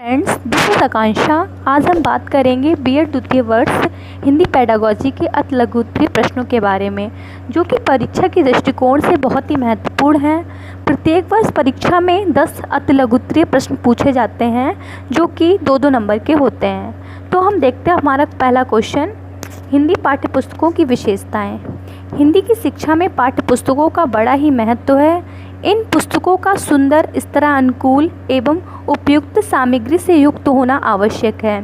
Friends, this is आकांक्षा। आज हम बात करेंगे बीएड द्वितीय वर्ष हिंदी पेडागोजी के अति लघु उत्तरीय प्रश्नों के बारे में, जो कि परीक्षा के दृष्टिकोण से बहुत ही महत्वपूर्ण हैं। प्रत्येक वर्ष परीक्षा में 10 अति लघु उत्तरीय प्रश्न पूछे जाते हैं, जो कि 2-2 नंबर के होते हैं। तो हम देखते हैं हमारा पहला क्वेश्चन, हिंदी पाठ्यपुस्तकों की विशेषताएं। हिंदी की शिक्षा में पाठ्यपुस्तकों का बड़ा ही महत्व है। इन पुस्तकों का सुंदर, स्तरानुकूल एवं उपयुक्त सामग्री से युक्त होना आवश्यक है।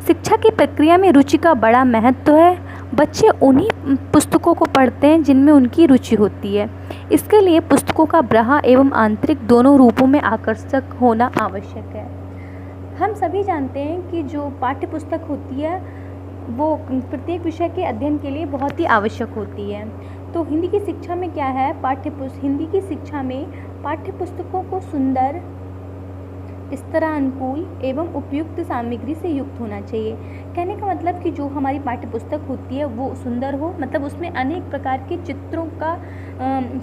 शिक्षा की प्रक्रिया में रुचि का बड़ा महत्व है। बच्चे उन्हीं पुस्तकों को पढ़ते हैं जिनमें उनकी रुचि होती है। इसके लिए पुस्तकों का बाह्य एवं आंतरिक दोनों रूपों में आकर्षक होना आवश्यक है। हम सभी जानते हैं कि जो पाठ्यपुस्तक होती है वो प्रत्येक विषय के अध्ययन के लिए बहुत ही आवश्यक होती है। तो हिंदी की शिक्षा में क्या है, हिंदी की शिक्षा में पाठ्यपुस्तकों को सुंदर, स्तरानुकूल एवं उपयुक्त सामग्री से युक्त होना चाहिए। कहने का मतलब कि जो हमारी पाठ्यपुस्तक होती है वो सुंदर हो, मतलब उसमें अनेक प्रकार के चित्रों का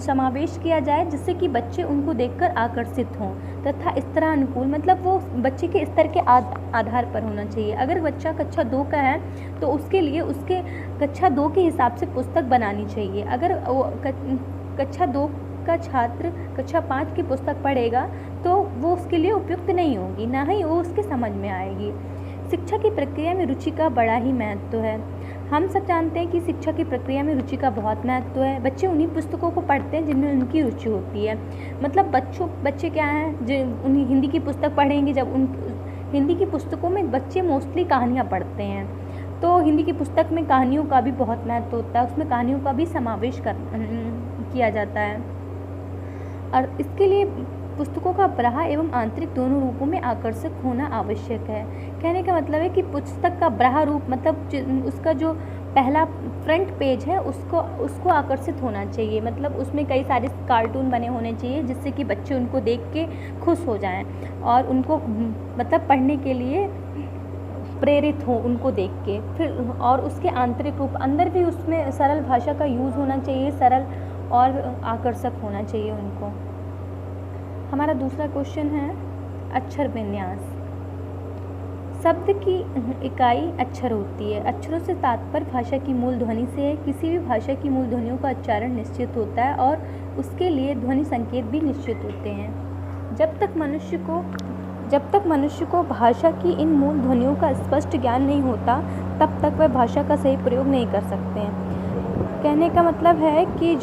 समावेश किया जाए जिससे कि बच्चे उनको देखकर आकर्षित हों, तथा स्तरानुकूल मतलब वो बच्चे के स्तर के आधार पर होना चाहिए। अगर बच्चा कक्षा 2 का है तो उसके लिए उसके कक्षा 2 के हिसाब से पुस्तक बनानी चाहिए। अगर वो कक्षा 2 का छात्र कक्षा 5 की पुस्तक पढ़ेगा तो वो उसके लिए उपयुक्त नहीं होगी, ना ही वो उसके समझ में आएगी। शिक्षा की प्रक्रिया में रुचि का बड़ा ही महत्व है। हम सब जानते हैं कि शिक्षा की प्रक्रिया में रुचि का बहुत महत्व है। बच्चे उन्हीं पुस्तकों को पढ़ते हैं जिनमें उनकी रुचि होती है। मतलब बच्चे क्या हैं, जो उन्हीं हिंदी की पुस्तक पढ़ेंगे, जब हिंदी की पुस्तकों में बच्चे मोस्टली कहानियाँ पढ़ते हैं, तो हिंदी की पुस्तक में कहानियों का भी बहुत महत्व होता है। उसमें कहानियों का भी समावेश किया जाता है और इसके लिए पुस्तकों का बाह्य एवं आंतरिक दोनों रूपों में आकर्षक होना आवश्यक है। कहने का मतलब है कि पुस्तक का बाह्य रूप मतलब उसका जो पहला फ्रंट पेज है उसको आकर्षित होना चाहिए। मतलब उसमें कई सारे कार्टून बने होने चाहिए जिससे कि बच्चे उनको देख के खुश हो जाएं और उनको मतलब पढ़ने के लिए प्रेरित हो उनको देख के। फिर और उसके आंतरिक रूप अंदर भी उसमें सरल भाषा का यूज़ होना चाहिए, सरल और आकर्षक होना चाहिए उनको। हमारा दूसरा क्वेश्चन है अक्षर विन्यास। शब्द की इकाई अक्षर होती है। अक्षरों से तात्पर्य भाषा की मूल ध्वनि से है। किसी भी भाषा की मूल ध्वनियों का उच्चारण निश्चित होता है और उसके लिए ध्वनि संकेत भी निश्चित होते हैं। जब तक मनुष्य को भाषा की इन मूल ध्वनियों का स्पष्ट ज्ञान नहीं होता तब तक वह भाषा का सही प्रयोग नहीं कर सकते हैं। कहने का मतलब है कि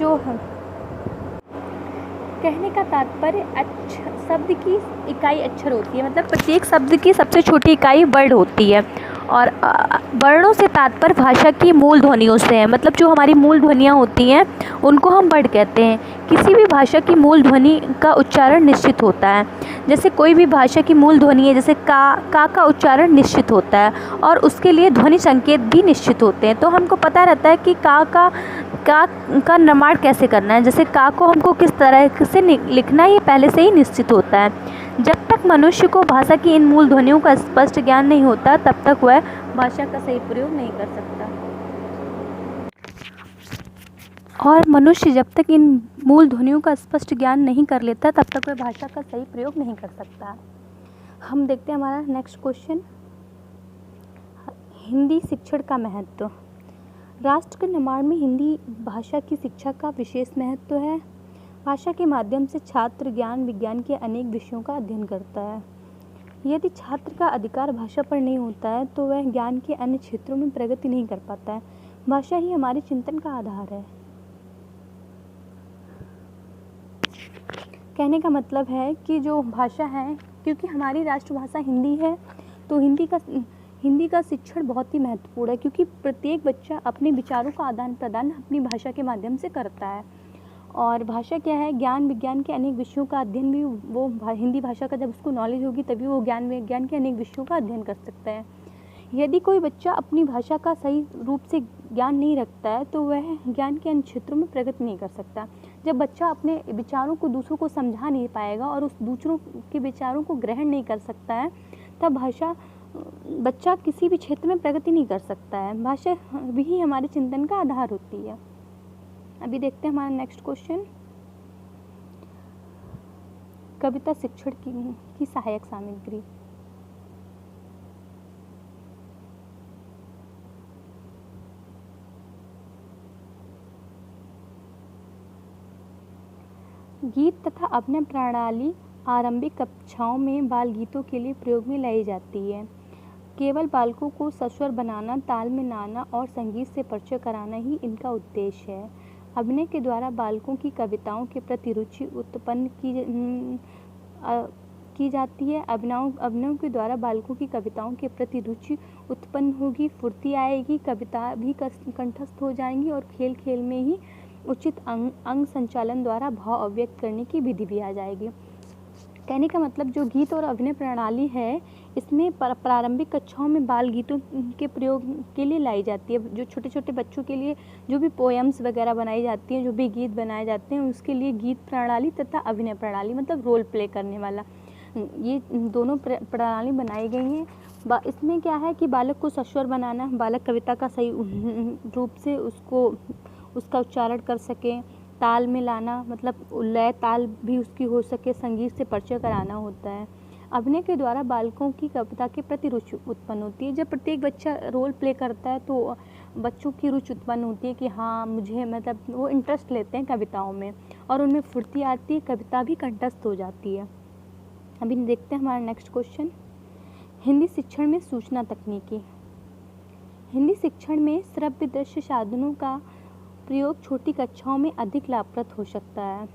कहने का तात्पर्य शब्द की इकाई अक्षर होती है। मतलब प्रत्येक शब्द की सबसे छोटी इकाई वर्ड होती है और वर्णों से तात्पर्य भाषा की मूल ध्वनियों से है। मतलब जो हमारी मूल ध्वनियाँ होती हैं उनको हम वर्ड कहते हैं। किसी भी भाषा की मूल ध्वनि का उच्चारण निश्चित होता है। जैसे कोई भी भाषा की मूल ध्वनि है, जैसे का उच्चारण निश्चित होता है और उसके लिए ध्वनि संकेत भी निश्चित होते हैं। तो हमको पता रहता है कि का निर्माण कैसे करना है। जैसे का को हमको किस तरह से लिखना है, ये पहले से ही निश्चित होता है। जब तक मनुष्य को भाषा की इन मूल ध्वनियों का स्पष्ट ज्ञान नहीं होता तब तक वह भाषा का सही प्रयोग नहीं कर सकता। और मनुष्य जब तक इन मूल ध्वनियों का स्पष्ट ज्ञान नहीं कर लेता तब तक वह भाषा का सही प्रयोग नहीं कर सकता। हम देखते हैं हमारा नेक्स्ट क्वेश्चन, हिंदी शिक्षण का महत्व। राष्ट्र के निर्माण में हिंदी भाषा की शिक्षा का विशेष महत्व है। भाषा के माध्यम से छात्र ज्ञान विज्ञान के अनेक विषयों का अध्ययन करता है। यदि छात्र का अधिकार भाषा पर नहीं होता है तो वह ज्ञान के अन्य क्षेत्रों में प्रगति नहीं कर पाता है। भाषा ही हमारे चिंतन का आधार है। कहने का मतलब है कि जो भाषा है, क्योंकि हमारी राष्ट्रभाषा हिंदी है तो हिंदी का शिक्षण बहुत ही महत्वपूर्ण है, क्योंकि प्रत्येक बच्चा अपने विचारों का आदान प्रदान अपनी भाषा के माध्यम से करता है। और भाषा क्या है, ज्ञान विज्ञान के अनेक विषयों का अध्ययन भी वो हिंदी भाषा का जब उसको नॉलेज होगी तभी वो ज्ञान विज्ञान के अनेक विषयों का अध्ययन कर सकता है। यदि कोई बच्चा अपनी भाषा का सही रूप से ज्ञान नहीं रखता है तो वह ज्ञान के अन्य क्षेत्रों में प्रगति नहीं कर सकता। जब बच्चा अपने विचारों को दूसरों को समझा नहीं पाएगा और उस दूसरों के विचारों को ग्रहण नहीं कर सकता है तब बच्चा किसी भी क्षेत्र में प्रगति नहीं कर सकता है। भाषा भी हमारे चिंतन का आधार होती है। अभी देखते हैं हमारा नेक्स्ट क्वेश्चन, कविता शिक्षण की सहायक सामग्री। गीत तथा अभिनय प्रणाली आरंभिक कक्षाओं में बाल गीतों के लिए प्रयोग में लाई जाती है। केवल बालकों को सस्वर बनाना, ताल में नाना और संगीत से परिचय कराना ही इनका उद्देश्य है। अभिनय के द्वारा बालकों की कविताओं के प्रति रुचि उत्पन्न की जाती है। अभिनयों के द्वारा बालकों की कविताओं के प्रति रुचि उत्पन्न होगी, फुर्ती आएगी, कविता भी कंठस्थ हो जाएंगी और खेल खेल में ही उचित अंग संचालन द्वारा भाव अभिव्यक्त करने की विधि भी आ जाएगी। कहने का मतलब जो गीत और अभिनय प्रणाली है इसमें प्रारंभिक कक्षाओं में बाल गीतों के प्रयोग के लिए लाई जाती है। जो छोटे छोटे बच्चों के लिए जो भी पोएम्स वगैरह बनाई जाती हैं, जो भी गीत बनाए जाते हैं, उसके लिए गीत प्रणाली तथा अभिनय प्रणाली मतलब रोल प्ले करने वाला, ये दोनों प्रणाली बनाई गई हैं। इसमें क्या है कि बालक को सस्वर बनाना, बालक कविता का सही रूप से उसका उच्चारण कर सके, ताल में लाना मतलब लय ताल भी उसकी हो सके, संगीत से परिचय कराना होता है। अभिनय के द्वारा बालकों की कविता के प्रति रुचि उत्पन्न होती है। जब प्रत्येक बच्चा रोल प्ले करता है तो बच्चों की रुचि उत्पन्न होती है कि हाँ मुझे मतलब वो इंटरेस्ट लेते हैं कविताओं में और उनमें फुर्ती आती है, कविता भी कंठस्थ हो जाती है। अभी देखते हैं हमारा नेक्स्ट क्वेश्चन। हिंदी शिक्षण में सूचना तकनीकी। हिंदी शिक्षण में श्रव्य दृश्य साधनों का प्रयोग छोटी कक्षाओं में अधिक लाभप्रद हो सकता है।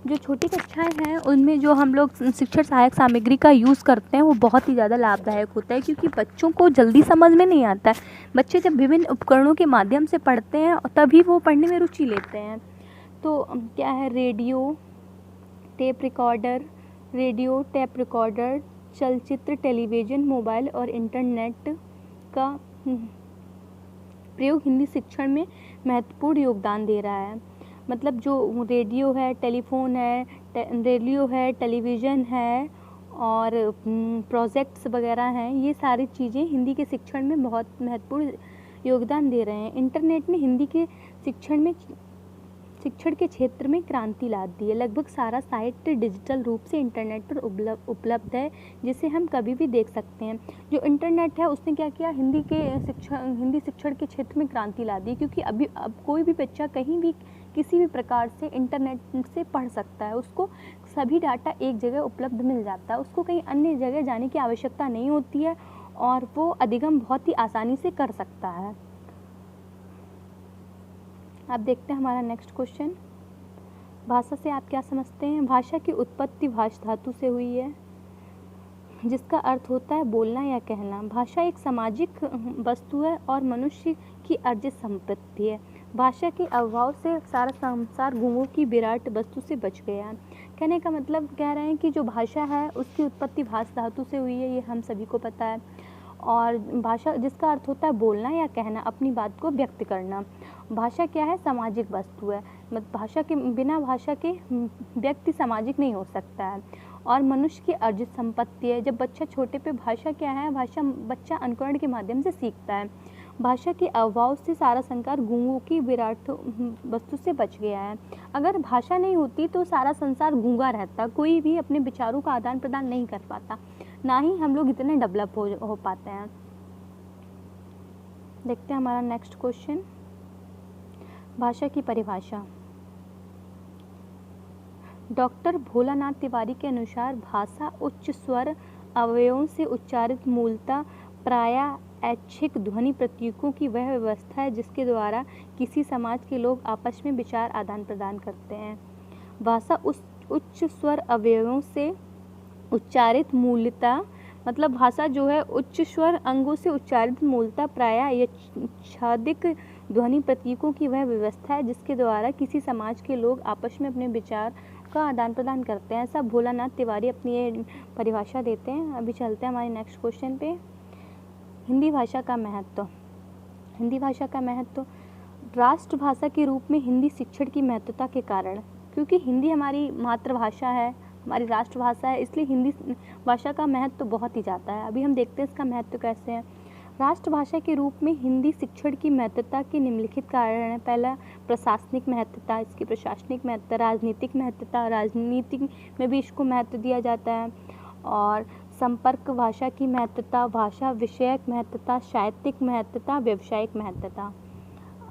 जो छोटी कक्षाएं हैं उनमें जो हम लोग शिक्षण सहायक सामग्री का यूज़ करते हैं वो बहुत ही ज़्यादा लाभदायक होता है, क्योंकि बच्चों को जल्दी समझ में नहीं आता है। बच्चे जब विभिन्न उपकरणों के माध्यम से पढ़ते हैं तभी वो पढ़ने में रुचि लेते हैं। तो क्या है, रेडियो, टेप रिकॉर्डर, चलचित्र, टेलीविज़न, मोबाइल और इंटरनेट का प्रयोग हिंदी शिक्षण में महत्वपूर्ण योगदान दे रहा है। मतलब जो रेडियो है, टेलीविज़न है और प्रोजेक्ट्स वगैरह हैं, ये सारी चीज़ें हिंदी के शिक्षण में बहुत महत्वपूर्ण योगदान दे रहे हैं। इंटरनेट ने हिंदी के शिक्षण के क्षेत्र में क्रांति ला दी है। लगभग सारा साहित्य डिजिटल रूप से इंटरनेट पर उपलब्ध है, जिसे हम कभी भी देख सकते हैं। जो इंटरनेट है उसने क्या किया, हिंदी शिक्षण के क्षेत्र में क्रांति ला दी, क्योंकि अब कोई भी बच्चा कहीं भी किसी भी प्रकार से इंटरनेट से पढ़ सकता है। उसको सभी डाटा एक जगह उपलब्ध मिल जाता है, उसको कहीं अन्य जगह जाने की आवश्यकता नहीं होती है और वो अधिगम बहुत ही आसानी से कर सकता है। अब देखते हैं हमारा नेक्स्ट क्वेश्चन। भाषा से आप क्या समझते हैं? भाषा की उत्पत्ति भाष धातु से हुई है, जिसका अर्थ होता है बोलना या कहना। भाषा एक सामाजिक वस्तु है और मनुष्य की अर्जित संपत्ति है। भाषा के अभाव से सारा संसार गूंगों की विराट वस्तु से बच गया। कहने का मतलब कह रहे हैं कि जो भाषा है उसकी उत्पत्ति भाष धातु से हुई है, ये हम सभी को पता है। और भाषा जिसका अर्थ होता है बोलना या कहना, अपनी बात को व्यक्त करना। भाषा क्या है? सामाजिक वस्तु है। भाषा के बिना भाषा के व्यक्ति सामाजिक नहीं हो सकता है और मनुष्य की अर्जित संपत्ति है। जब बच्चा छोटे पे भाषा क्या है? भाषा बच्चा अनुकरण के माध्यम से सीखता है। भाषा के अभाव से सारा संसार गूंगों की विराट वस्तु से बच गया है। अगर भाषा नहीं होती तो सारा संसार गूंगा रहता, कोई भी अपने विचारों का आदान प्रदान नहीं कर पाता, ना ही हम लोग इतने डेवलप हो पाते हैं। देखते हैं हमारा नेक्स्ट क्वेश्चन। भाषा की परिभाषा। डॉक्टर भोलानाथ तिवारी के अनुसार भाषा उच्च स्वर अवयवों से उच्चारित मूलतः प्रायः ऐच्छिक ध्वनि प्रतीकों की वह व्यवस्था है जिसके द्वारा किसी समाज के लोग आपस में विचार आदान प्रदान करते हैं। भाषा उच्च स्वर अवयवों से उच्चारित मूलतः मतलब भाषा जो है उच्च स्वर अंगों से उच्चारित मूलतः प्रायः ऐच्छिक ध्वनि प्रतीकों की वह व्यवस्था है जिसके द्वारा किसी समाज के लोग आपस में अपने विचार का आदान प्रदान करते हैं। ऐसा भोलानाथ तिवारी अपनी ये परिभाषा देते हैं। अभी चलते हैं हमारे नेक्स्ट क्वेश्चन पे। हिंदी भाषा का महत्व। हिंदी भाषा का महत्व राष्ट्रभाषा के रूप में हिंदी शिक्षण की महत्वता के कारण, क्योंकि हिंदी हमारी मातृभाषा है, हमारी राष्ट्रभाषा है, इसलिए हिंदी भाषा का महत्व बहुत ही ज़्यादा है। अभी हम देखते हैं इसका महत्व कैसे है। राष्ट्रभाषा के रूप में हिंदी शिक्षण की महत्वता के निम्नलिखित कारण है। पहला, प्रशासनिक महत्वता, इसकी प्रशासनिक महत्वता, राजनीतिक महत्वता, राजनीति में भी इसको महत्व दिया जाता है, और संपर्क भाषा की महत्वता, भाषा विषयक महत्वता, साहित्यिक महत्वता, व्यावसायिक महत्वता।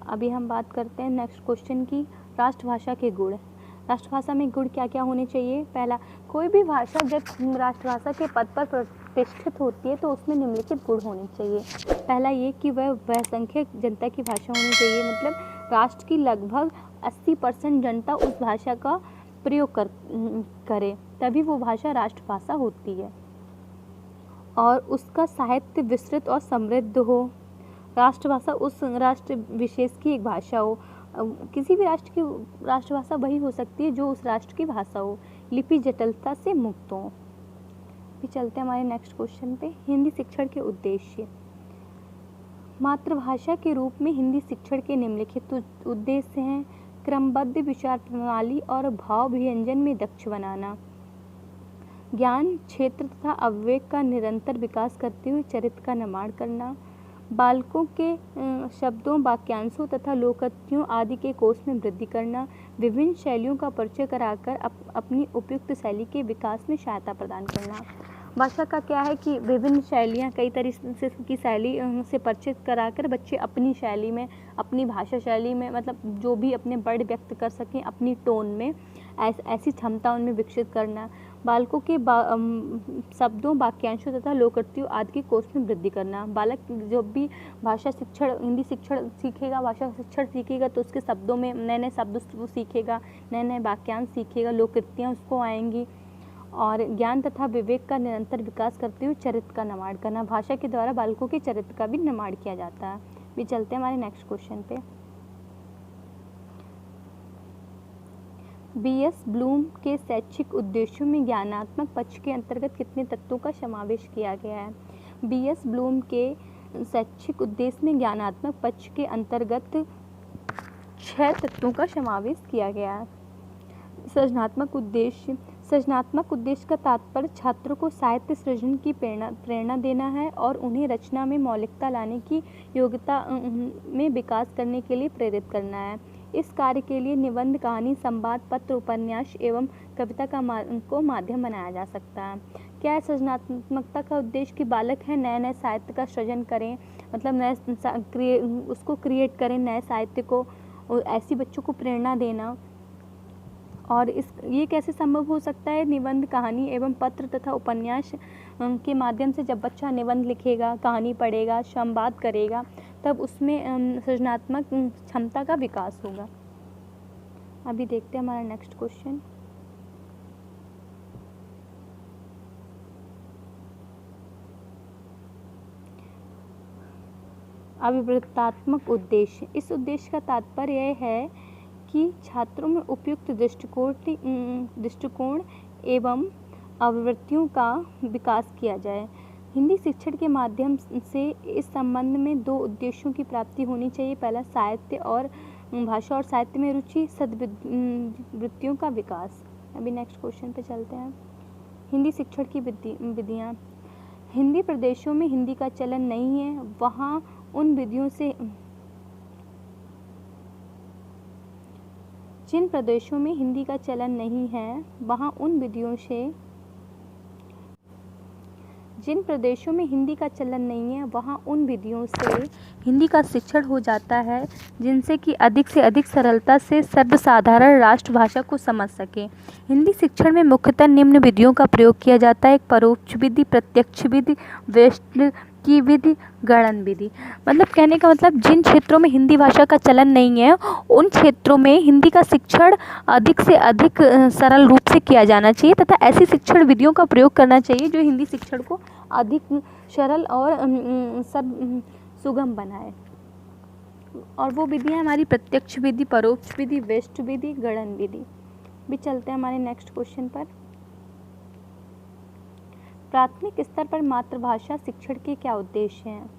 अभी हम बात करते हैं नेक्स्ट क्वेश्चन की, राष्ट्रभाषा के गुण। राष्ट्रभाषा में गुण क्या क्या होने चाहिए? पहला, कोई भी भाषा जब राष्ट्रभाषा के पद पर प्रतिष्ठित होती है तो उसमें निम्नलिखित गुण होने चाहिए। पहला ये कि वह बहुसंख्यक जनता की भाषा होनी चाहिए, मतलब राष्ट्र की लगभग 80% जनता उस भाषा का प्रयोग करे, तभी वो भाषा राष्ट्रभाषा होती है। और उसका साहित्य विस्तृत और समृद्ध हो। राष्ट्रभाषा उस राष्ट्र विशेष की एक भाषा हो। किसी भी राष्ट्र की राष्ट्रभाषा वही हो सकती है जो उस राष्ट्र की भाषा हो। लिपि जटिलता से मुक्त हो। भी चलते हैं हमारे नेक्स्ट क्वेश्चन पे। हिंदी शिक्षण के उद्देश्य। मातृभाषा के रूप में हिंदी शिक्षण के निम्नलिखित उद्देश्य हैं। क्रमबद्ध विचार प्रणाली और भाव व्यंजन में दक्ष बनाना, ज्ञान क्षेत्र तथा अविवेक का निरंतर विकास करते हुए चरित्र का निर्माण करना, बालकों के शब्दों, वाक्यांशों तथा लोकोक्तियों आदि के कोश में वृद्धि करना, विभिन्न शैलियों का परिचय कराकर अपनी उपयुक्त शैली के विकास में सहायता प्रदान करना। भाषा का क्या है कि विभिन्न शैलियाँ, कई तरीके की शैली से परिचित कराकर बच्चे अपनी शैली में, अपनी भाषा शैली में, मतलब जो भी अपने वर्ड व्यक्त कर सकें अपनी टोन में, ऐसी क्षमता उनमें विकसित करना। बालकों के शब्दों, वाक्यांशों तथा लोकोक्तियों आदि के कोश में वृद्धि करना। बालक जो भी भाषा शिक्षण, हिंदी शिक्षण सीखेगा, भाषा शिक्षण सीखेगा तो उसके शब्दों में नए नए शब्द वो सीखेगा, नए नए वाक्यांश सीखेगा, लोकोक्तियाँ उसको आएंगी। और ज्ञान तथा विवेक का निरंतर विकास करते हुए चरित्र का निर्माण करना। भाषा के द्वारा बालकों के चरित्र का भी निर्माण किया जाता है। भी चलते हैं हमारे नेक्स्ट क्वेश्चन पे। बीएस ब्लूम के शैक्षिक उद्देश्यों में ज्ञानात्मक पक्ष के अंतर्गत कितने तत्वों का समावेश किया गया है? बीएस ब्लूम के शैक्षिक उद्देश्य में ज्ञानात्मक पक्ष के अंतर्गत 6 तत्वों का समावेश किया गया है। सृजनात्मक उद्देश्य। सृजनात्मक उद्देश्य का तात्पर्य छात्रों को साहित्य सृजन की प्रेरणा देना है और उन्हें रचना में मौलिकता लाने की योग्यता में विकास करने के लिए प्रेरित करना है। इस कार्य के लिए निबंध, कहानी, संवाद, पत्र, उपन्यास एवं कविता को माध्यम बनाया जा सकता है। क्या है सृजनात्मकता का उद्देश्य? कि बालक है नए नए साहित्य का सृजन करें, मतलब नए उसको क्रिएट करें, नए साहित्य को, ऐसी बच्चों को प्रेरणा देना। और ये कैसे संभव हो सकता है? निबंध, कहानी एवं पत्र तथा उपन्यास के माध्यम से जब बच्चा निबंध लिखेगा, कहानी पढ़ेगा, संवाद करेगा, तब उसमें सृजनात्मक क्षमता का विकास होगा। अभी देखते हैं हमारा नेक्स्ट क्वेश्चन। अभिवृत्तात्मक उद्देश्य। इस उद्देश्य का तात्पर्य यह है कि छात्रों में उपयुक्त दृष्टिकोण एवं अभिवृत्तियों का विकास किया जाए। हिंदी शिक्षण के माध्यम से इस संबंध में 2 उद्देश्यों की प्राप्ति होनी चाहिए। पहला, साहित्य और भाषा और साहित्य में रुचि, सद्वृत्तियों का विकास। अभी नेक्स्ट क्वेश्चन पे चलते हैं। हिंदी शिक्षण की विधियाँ। हिंदी प्रदेशों में हिंदी का चलन नहीं है, वहाँ उन विधियों से जिन प्रदेशों में हिंदी का चलन नहीं है, वहाँ उन विधियों से जिन प्रदेशों में हिंदी का चलन नहीं है, वहाँ उन विधियों से हिंदी का शिक्षण हो जाता है जिनसे कि अधिक से अधिक सरलता से सर्वसाधारण राष्ट्रभाषा को समझ सके। हिंदी शिक्षण में मुख्यतः निम्न विधियों का प्रयोग किया जाता है। एक, परोक्ष विधि, प्रत्यक्ष विधि, व्यष्टि की विधि, गणन विधि। मतलब कहने का मतलब जिन क्षेत्रों में हिंदी भाषा का चलन नहीं है, उन क्षेत्रों में हिंदी का शिक्षण अधिक से अधिक सरल रूप से किया जाना चाहिए तथा ऐसी शिक्षण विधियों का प्रयोग करना चाहिए जो हिंदी शिक्षण को अधिक सरल और सुगम बनाए। और वो विधियाँ हमारी प्रत्यक्ष विधि, परोक्ष विधि, व्यष्टि विधि, गणन विधि। भी चलते हैं हमारे नेक्स्ट क्वेश्चन पर। प्राथमिक स्तर पर मातृभाषा शिक्षण के क्या उद्देश्य हैं?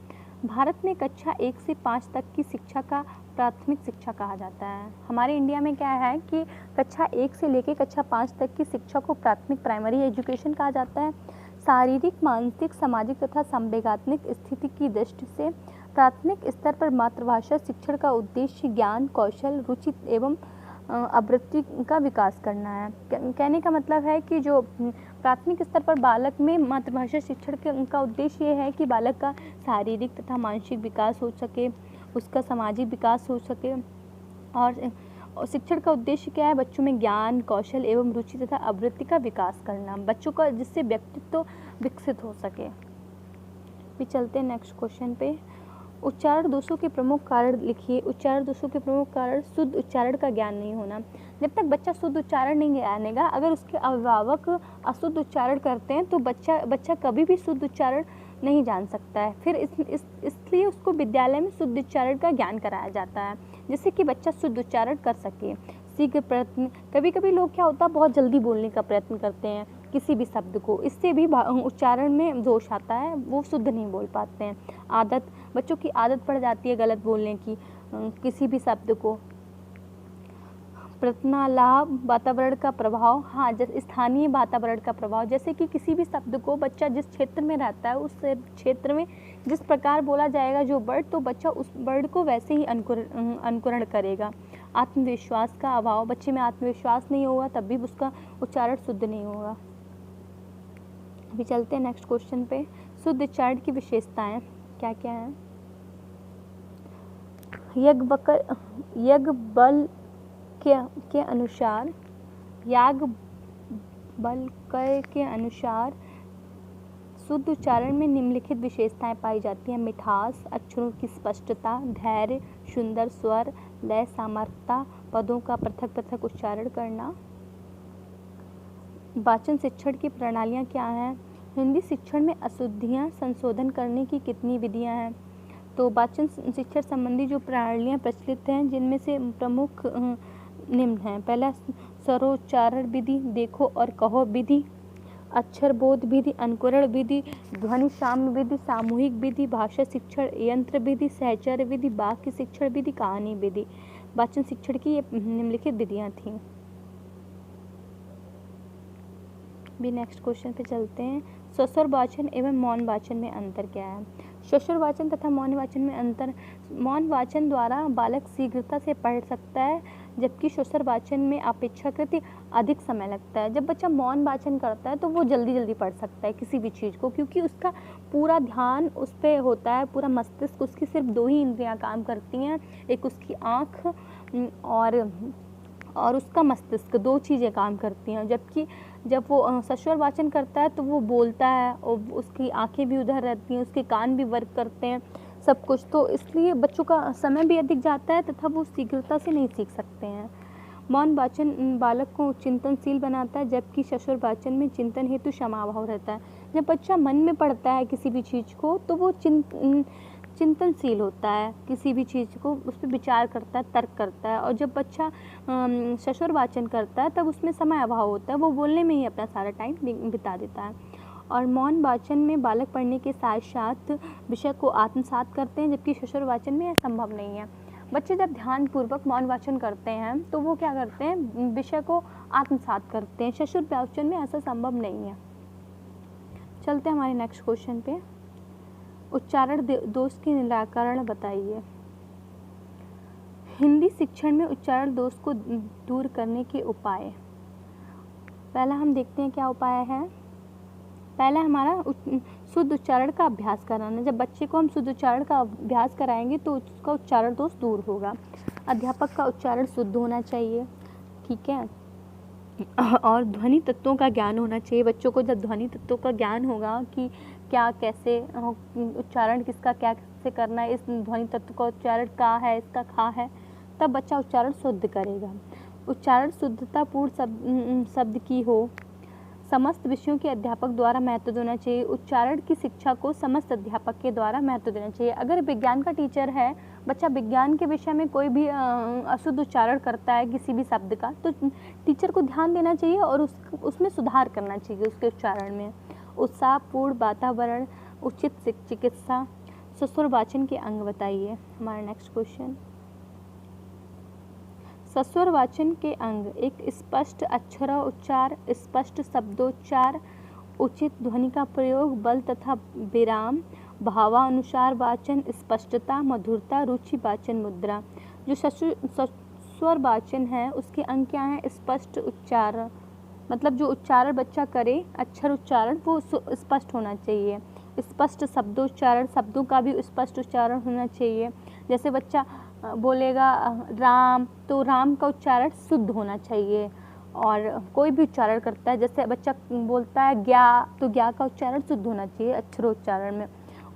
भारत में कक्षा 1 से 5 तक की शिक्षा का प्राथमिक शिक्षा कहा जाता है। हमारे इंडिया में क्या है कि कक्षा 1 से लेकर कक्षा 5 तक की शिक्षा को प्राथमिक प्राइमरी एजुकेशन कहा जाता है। शारीरिक, मानसिक, सामाजिक तथा संवेगात्मक स्थिति की दृष्टि से प्राथमिक स्तर पर मातृभाषा शिक्षण का उद्देश्य ज्ञान, कौशल, रुचि एवं आवृत्ति का विकास करना है। कहने का मतलब है कि जो प्राथमिक स्तर पर बालक में मातृभाषा शिक्षण का उद्देश्य ये है कि बालक का शारीरिक तथा मानसिक विकास हो सके, उसका सामाजिक विकास हो सके और और शिक्षण का उद्देश्य क्या है? बच्चों में ज्ञान, कौशल एवं रुचि तथा आवृत्ति का विकास करना, बच्चों का जिससे व्यक्तित्व विकसित हो सके। भी चलते हैं नेक्स्ट क्वेश्चन पे। उच्चारण दोषों के प्रमुख कारण लिखिए। उच्चारण दोषों के प्रमुख कारण शुद्ध उच्चारण का ज्ञान नहीं होना। जब तक बच्चा शुद्ध उच्चारण नहीं जानेगा, अगर उसके अभिभावक अशुद्ध उच्चारण करते हैं तो बच्चा कभी भी शुद्ध उच्चारण नहीं जान सकता है। फिर इसलिए उसको विद्यालय में शुद्ध उच्चारण का ज्ञान कराया जाता है, जिससे कि बच्चा शुद्ध उच्चारण कर सके। शीघ्र प्रयत्न, कभी कभी लोग क्या होता है बहुत जल्दी बोलने का प्रयत्न करते हैं किसी भी शब्द को, इससे भी उच्चारण में दोष आता है, वो शुद्ध नहीं बोल पाते हैं। आदत, बच्चों की आदत पड़ जाती है गलत बोलने की किसी भी शब्द को। प्रत्नालाभ, वातावरण का प्रभाव, हाँ जैसे स्थानीय वातावरण का प्रभाव, जैसे कि किसी भी शब्द को बच्चा जिस क्षेत्र में रहता है उस क्षेत्र में जिस प्रकार बोला जाएगा जो वर्ड, तो बच्चा उस वर्ड को वैसे ही अनुकरण करेगा। आत्मविश्वास का अभाव, बच्चे में आत्मविश्वास नहीं होगा तब भी उसका उच्चारण शुद्ध नहीं होगा। अभी चलते हैं नेक्स्ट क्वेश्चन पे। शुद्ध उच्चारण की विशेषताएं क्या क्या हैं? याज्ञवल्क्य के अनुसार के अनुसार शुद्ध उच्चारण में निम्नलिखित विशेषताएं पाई जाती हैं। मिठास, अक्षरों की स्पष्टता, धैर्य, सुंदर स्वर, लय, सामर्थ्यता, पदों का पृथक पृथक उच्चारण करना। वाचन शिक्षण की प्रणालियाँ क्या हैं? हिंदी शिक्षण में अशुद्धियाँ संशोधन करने की कितनी विधियाँ हैं? तो वाचन शिक्षण संबंधी जो प्रणालियाँ प्रचलित हैं जिनमें से प्रमुख निम्न हैं। पहला स्वरोच्चारण विधि, देखो और कहो विधि, अक्षर बोध विधि, अंकुरण विधि, ध्वनि साम्य विधि, सामूहिक विधि, भाषा शिक्षण यंत्र विधि, सहचर्य विधि, वाक्य शिक्षण विधि, कहानी विधि। वाचन शिक्षण की ये निम्नलिखित विधियाँ थीं। भी नेक्स्ट क्वेश्चन पे चलते हैं। सस्वर वाचन एवं मौन वाचन में अंतर क्या है? सस्वर वाचन तथा मौन वाचन में अंतर, मौन वाचन द्वारा बालक शीघ्रता से पढ़ सकता है, जबकि सस्वर वाचन में अपेक्षाकृत अधिक समय लगता है। जब बच्चा मौन वाचन करता है तो वो जल्दी जल्दी पढ़ सकता है किसी भी चीज़ को, क्योंकि उसका पूरा ध्यान उस पर होता है, पूरा मस्तिष्क, उसकी सिर्फ दो ही इंद्रियां काम करती हैं, एक उसकी आँख और उसका मस्तिष्क, दो चीज़ें काम करती हैं। जबकि जब वो सस्वर वाचन करता है तो वो बोलता है और उसकी आंखें भी उधर रहती हैं, उसके कान भी वर्क करते हैं, सब कुछ, तो इसलिए बच्चों का समय भी अधिक जाता है तथा वो शीघ्रता से नहीं सीख सकते हैं। मौन वाचन बालक को चिंतनशील बनाता है, जबकि सस्वर वाचन में चिंतन हेतु समाभाव रहता है। जब बच्चा मन में पढ़ता है किसी भी चीज़ को तो वो चिंतनशील होता है, किसी भी चीज़ को उस पर विचार करता है, तर्क करता है। और जब बच्चा सस्वर वाचन करता है तब उसमें समय अभाव होता है, वो बोलने में ही अपना सारा टाइम बिता देता है। और मौन वाचन में बालक पढ़ने के साथ साथ विषय को आत्मसात करते हैं, जबकि सस्वर वाचन में यह संभव नहीं है। बच्चे जब ध्यानपूर्वक मौन वाचन करते हैं तो वो क्या करते हैं, विषय को आत्मसात करते हैं। सस्वर वाचन में ऐसा संभव नहीं है। चलते हैं हमारे नेक्स्ट क्वेश्चन पे। उच्चारण दोष के निराकरण बताइए। हिंदी शिक्षण में उच्चारण दोष को दूर करने के उपाय। पहला हम देखते हैं क्या उपाय है। पहला हमारा शुद्ध उच्चारण का अभ्यास कराना। जब बच्चे को हम शुद्ध उच्चारण का अभ्यास कराएंगे तो उसका उच्चारण दोष दूर होगा। अध्यापक का उच्चारण शुद्ध होना चाहिए, ठीक है। और ध्वनि तत्वों का ज्ञान होना चाहिए। बच्चों को जब ध्वनि तत्वों का ज्ञान होगा कि क्या कैसे उच्चारण किसका क्या कैसे करना है, इस ध्वनि तत्व का उच्चारण का है, इसका खा है, तब बच्चा उच्चारण शुद्ध करेगा। उच्चारण शुद्धतापूर्ण शब्द की हो। समस्त विषयों के अध्यापक द्वारा महत्व देना चाहिए। उच्चारण की शिक्षा को समस्त अध्यापक के द्वारा महत्व देना चाहिए। अगर विज्ञान का टीचर है, बच्चा विज्ञान के विषय में कोई भी अशुद्ध उच्चारण करता है किसी भी शब्द का, तो टीचर को ध्यान देना चाहिए और उसमें सुधार करना चाहिए उसके उच्चारण में। उत्साहपूर्ण वातावरण, उचित चिकित्सा। सस्वर वाचन के अंग बताइए। हमारा नेक्स्ट क्वेश्चन। सस्वर वाचन के अंग एक स्पष्ट अक्षरोच्चार, स्पष्ट शब्दोच्चार, उचित ध्वनि का प्रयोग, बल तथा विराम, भावानुसार वाचन, स्पष्टता, मधुरता, रुचि, वाचन मुद्रा। जो सस्वर वाचन है उसके अंग क्या हैं? स्पष्ट उच्चारण, मतलब जो उच्चारण बच्चा करे अक्षर उच्चारण वो स्पष्ट होना चाहिए। स्पष्ट शब्दोच्चारण, शब्दों का भी स्पष्ट उच्चारण होना चाहिए। जैसे बच्चा बोलेगा राम, तो राम का उच्चारण शुद्ध होना चाहिए। और कोई भी उच्चारण करता है, जैसे बच्चा बोलता है ज्ञा, तो ज्ञा का उच्चारण शुद्ध होना चाहिए अक्षरोच्चारण में।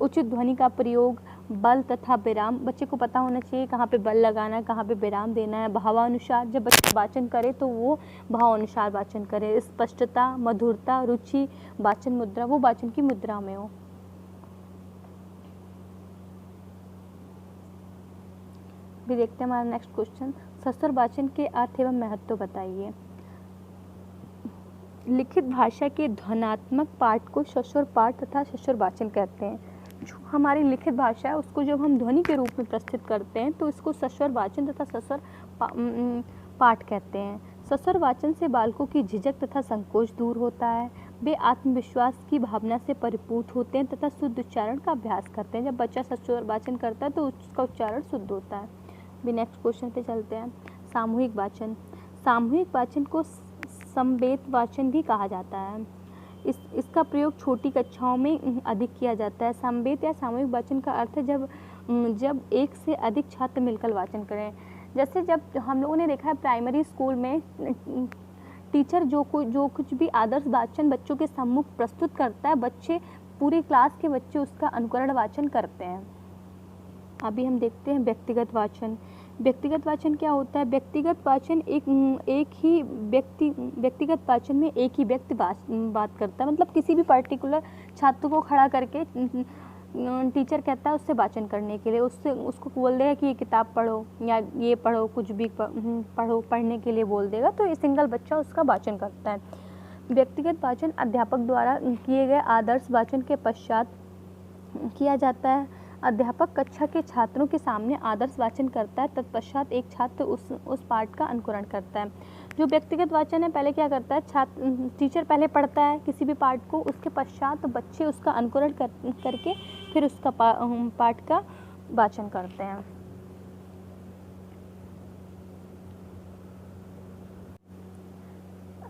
उचित ध्वनि का प्रयोग, बल तथा विराम, बच्चे को पता होना चाहिए कहाँ पे बल लगाना है, कहाँ पे विराम देना है। भावानुसार, जब बच्चा वाचन करे तो वो भावानुसार वाचन करे। स्पष्टता, मधुरता, रुचि, वाचन मुद्रा, वो वाचन की मुद्रा में हो। भी देखते हैं हमारा नेक्स्ट क्वेश्चन, सस्वर वाचन के अर्थ एवं महत्व बताइए। लिखित भाषा के ध्वन्यात्मक पाठ को सस्वर पाठ तथा सस्वर वाचन कहते हैं। जो हमारी लिखित भाषा है उसको जब हम ध्वनि के रूप में प्रस्तुत करते हैं तो इसको सस्वर वाचन तथा सस्वर पाठ कहते हैं। सस्वर वाचन से बालकों की झिझक तथा संकोच दूर होता है। वे आत्मविश्वास की भावना से परिपूर्ण होते हैं तथा शुद्ध उच्चारण का अभ्यास करते हैं। जब बच्चा सस्वर वाचन करता है तो उसका उच्चारण शुद्ध होता है। भी नेक्स्ट क्वेश्चन पे चलते हैं, सामूहिक वाचन। सामूहिक वाचन को समवेत वाचन भी कहा जाता है। इसका प्रयोग छोटी कक्षाओं में अधिक किया जाता है। समवेत या सामूहिक वाचन का अर्थ है जब एक से अधिक छात्र मिलकर वाचन करें। जैसे जब हम लोगों ने देखा है प्राइमरी स्कूल में टीचर जो कुछ भी आदर्श वाचन बच्चों के सम्मुख प्रस्तुत करता है, बच्चे पूरी क्लास के बच्चे उसका अनुकरण वाचन करते हैं। अभी हम देखते हैं व्यक्तिगत वाचन। व्यक्तिगत वाचन क्या होता है? व्यक्तिगत वाचन व्यक्तिगत वाचन में एक ही व्यक्ति बात करता है, मतलब किसी भी पर्टिकुलर छात्र को खड़ा करके टीचर कहता है उससे वाचन करने के लिए, उसको बोल देगा कि ये किताब पढ़ो या ये पढ़ो, कुछ भी पढ़ने के लिए बोल देगा, तो ये सिंगल बच्चा उसका वाचन करता है। व्यक्तिगत वाचन अध्यापक द्वारा किए गए आदर्श वाचन के पश्चात किया जाता है। अध्यापक कक्षा के छात्रों के सामने आदर्श वाचन करता है, तत्पश्चात एक छात्र उस पाठ का अनुकरण करता है। जो व्यक्तिगत वाचन है, पहले क्या करता है, टीचर पहले पढ़ता है किसी भी पाठ को, उसके पश्चात बच्चे उसका अनुकरण करके फिर उसका पाठ का वाचन करते हैं।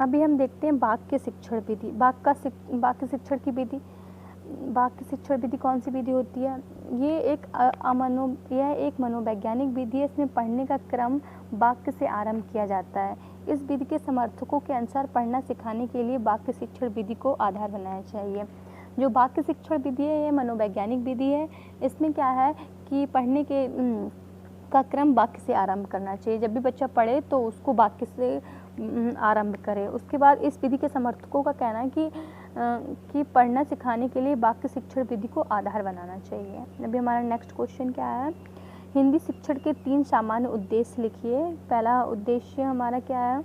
अभी हम देखते हैं वाक्य शिक्षण विधि। वाक्य शिक्षण की विधि, वाक्य शिक्षण विधि कौन सी विधि होती है? ये एक मनोवैज्ञानिक विधि है। इसमें पढ़ने का क्रम वाक्य से आरंभ किया जाता है। इस विधि के समर्थकों के अनुसार पढ़ना सिखाने के लिए वाक्य शिक्षण विधि को आधार बनाना चाहिए। जो वाक्य शिक्षण विधि है ये मनोवैज्ञानिक विधि है। इसमें क्या है कि पढ़ने का क्रम वाक्य से आरंभ करना चाहिए। जब भी बच्चा पढ़े तो उसको वाक्य से आरंभ करे। उसके बाद इस विधि के समर्थकों का कहना है कि पढ़ना सिखाने के लिए वाक्य शिक्षण विधि को आधार बनाना चाहिए। अभी हमारा नेक्स्ट क्वेश्चन क्या है, हिंदी शिक्षण के 3 सामान्य उद्देश्य लिखिए। पहला उद्देश्य हमारा क्या है?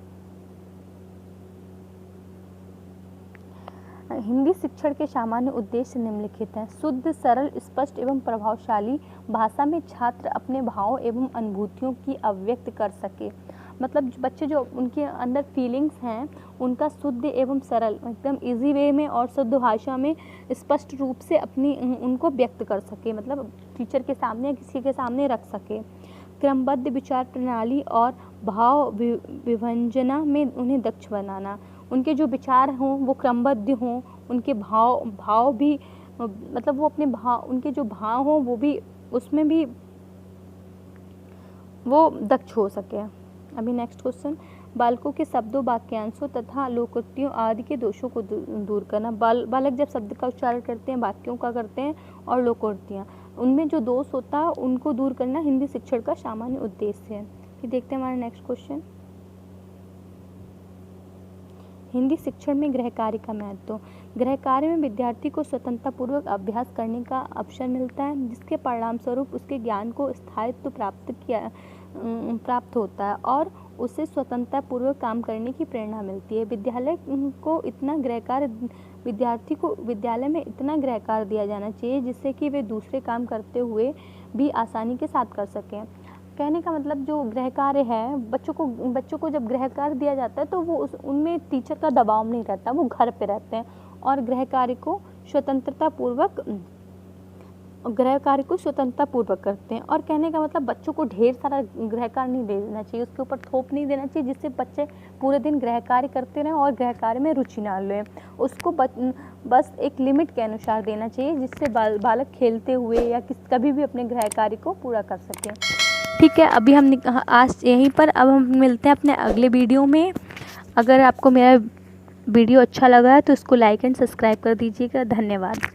हिंदी शिक्षण के सामान्य उद्देश्य निम्नलिखित हैं। शुद्ध, सरल, स्पष्ट एवं प्रभावशाली भाषा में छात्र अपने भावों एवं अनुभूतियों की अभिव्यक्त कर सके। मतलब बच्चे जो उनके अंदर फीलिंग्स हैं उनका शुद्ध एवं सरल, एकदम इजी वे में और शुद्ध भाषा में स्पष्ट रूप से उनको व्यक्त कर सके, मतलब टीचर के सामने या किसी के सामने रख सके। क्रमबद्ध विचार प्रणाली और भाव विभंजना में उन्हें दक्ष बनाना। उनके जो विचार हों वो क्रमबद्ध हों, उनके भाव भी, मतलब वो अपने उनके जो भाव हों वो भी उसमें भी वो दक्ष हो सके। अभी नेक्स्ट क्वेश्चन, बालकों के शब्दों, वाक्यांशों तथा लोकोक्तियों आदि के दोषों को दूर करना। बालक जब शब्द का उच्चारण करते हैं, वाक्यों का करते हैं और लोकोक्तियाँ, उनमें जो दोष होता है उनको दूर करना हिंदी शिक्षण का सामान्य उद्देश्य है। फिर देखते हैं हमारा नेक्स्ट क्वेश्चन, हिंदी शिक्षण में गृह कार्य का महत्व। गृह कार्य में विद्यार्थी को स्वतंत्रतापूर्वक अभ्यास करने का अवसर मिलता है, जिसके परिणाम स्वरूप उसके ज्ञान को स्थायित्व प्राप्त होता है और उसे स्वतंत्रतापूर्वक काम करने की प्रेरणा मिलती है। विद्यार्थी को विद्यालय में इतना गृह कार्य दिया जाना चाहिए जिससे कि वे दूसरे काम करते हुए भी आसानी के साथ कर सकें। कहने का मतलब जो गृह कार्य है, बच्चों को जब गृह कार्य दिया जाता है तो वो उनमें टीचर का दबाव नहीं रहता, वो घर पे रहते हैं और गृह कार्य को स्वतंत्रतापूर्वक करते हैं। और कहने का मतलब बच्चों को ढेर सारा गृह कार्य नहीं देना चाहिए, उसके ऊपर थोप नहीं देना चाहिए जिससे बच्चे पूरे दिन गृह कार्य करते रहें और गृह कार्य में रुचि ना लें। उसको बस एक लिमिट के अनुसार देना चाहिए जिससे बालक खेलते हुए या कभी भी अपने गृह कार्य को पूरा कर सके। ठीक है, अभी हम आज यहीं पर, अब हम मिलते हैं अपने अगले वीडियो में। अगर आपको मेरा वीडियो अच्छा लगा है तो इसको लाइक एंड सब्सक्राइब कर दीजिएगा। धन्यवाद।